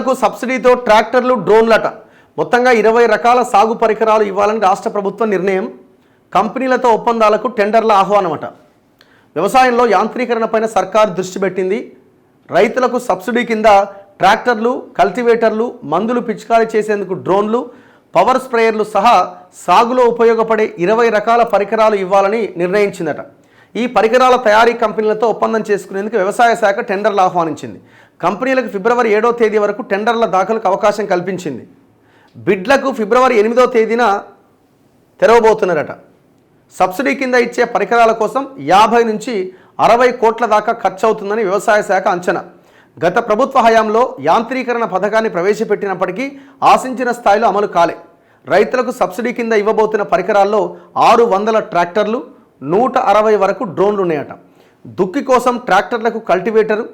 రైతులకు సబ్సిడీతో ట్రాక్టర్లు, డ్రోన్లట. మొత్తంగా 20 రకాల సాగు పరికరాలు ఇవ్వాలని రాష్ట్ర ప్రభుత్వం నిర్ణయం. కంపెనీలతో ఒప్పందాలకు టెండర్ల ఆహ్వానమట. వ్యవసాయంలో యాంత్రీకరణపైన సర్కారు దృష్టి పెట్టింది. రైతులకు సబ్సిడీ కింద ట్రాక్టర్లు, కల్టివేటర్లు, మందులు పిచికారీ చేసేందుకు డ్రోన్లు, పవర్ స్ప్రేయర్లు సహా సాగులో ఉపయోగపడే 20 రకాల పరికరాలు ఇవ్వాలని నిర్ణయించిందట. ఈ పరికరాల తయారీ కంపెనీలతో ఒప్పందం చేసుకునేందుకు వ్యవసాయ శాఖ టెండర్లు ఆహ్వానించింది. కంపెనీలకు ఫిబ్రవరి 7వ తేదీ వరకు టెండర్ల దాఖలకు అవకాశం కల్పించింది. బిడ్లకు ఫిబ్రవరి 8వ తేదీన తెరవబోతున్నారట. సబ్సిడీ కింద ఇచ్చే పరికరాల కోసం 50 నుంచి 60 కోట్ల దాకా ఖర్చు అవుతుందని వ్యవసాయ శాఖ అంచనా. గత ప్రభుత్వ హయాంలో యాంత్రీకరణ పథకాన్ని ప్రవేశపెట్టినప్పటికీ ఆశించిన స్థాయిలో అమలు కాలే. రైతులకు సబ్సిడీ కింద ఇవ్వబోతున్న పరికరాల్లో 600 ట్రాక్టర్లు, 160 వరకు డ్రోన్లు ఉన్నాయట. దుక్కి కోసం ట్రాక్టర్లకు కల్టివేటరు,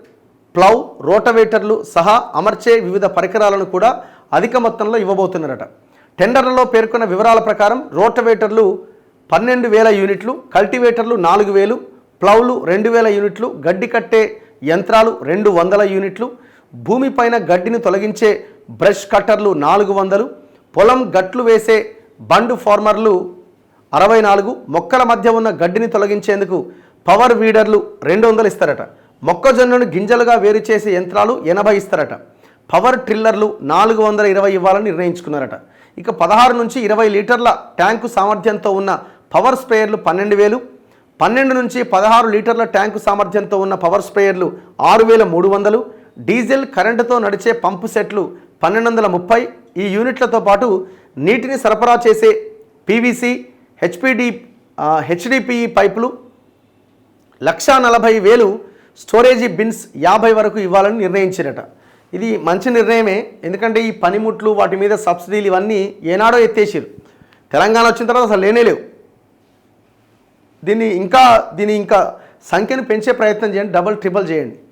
ప్లౌ, రోటవేటర్లు సహా అమర్చే వివిధ పరికరాలను కూడా అధిక మొత్తంలో ఇవ్వబోతున్నారట. టెండర్లలో పేర్కొన్న వివరాల ప్రకారం రోటవేటర్లు 12,000 యూనిట్లు, కల్టివేటర్లు 4,000, ప్లౌలు 2,000 యూనిట్లు, గడ్డి కట్టే యంత్రాలు 200 యూనిట్లు, భూమిపైన గడ్డిని తొలగించే బ్రష్ కట్టర్లు 400, పొలం గట్లు వేసే బండ్ ఫార్మర్లు 64, మొక్కల మధ్య ఉన్న గడ్డిని తొలగించేందుకు పవర్ వీడర్లు 200 ఇస్తారట. మొక్కజొన్నను గింజలుగా వేరు చేసే యంత్రాలు 80 ఇస్తారట. పవర్ ట్రిల్లర్లు 420 ఇవ్వాలని నిర్ణయించుకున్నారట. ఇక 16 నుంచి 20 లీటర్ల ట్యాంకు సామర్థ్యంతో ఉన్న పవర్ స్ప్రేయర్లు 12,000, 12 నుంచి 16 లీటర్ల ట్యాంకు సామర్థ్యంతో ఉన్న పవర్ స్ప్రేయర్లు 6,300, డీజిల్ కరెంటుతో నడిచే పంపు సెట్లు 1,230. ఈ యూనిట్లతో పాటు నీటిని సరఫరా చేసే పీవీసీ, హెచ్డిపిఈ పైపులు 1,40,000, స్టోరేజీ బిన్స్ 50 వరకు ఇవ్వాలని నిర్ణయించారట. ఇది మంచి నిర్ణయమే. ఎందుకంటే ఈ పనిముట్లు, వాటి మీద సబ్సిడీలు ఇవన్నీ ఏనాడో ఎత్తేసారు. తెలంగాణ వచ్చిన తర్వాత అసలు లేనేలేవు. దీన్ని ఇంకా సంఖ్యను పెంచే ప్రయత్నం చేయండి, డబుల్ ట్రిపుల్ చేయండి.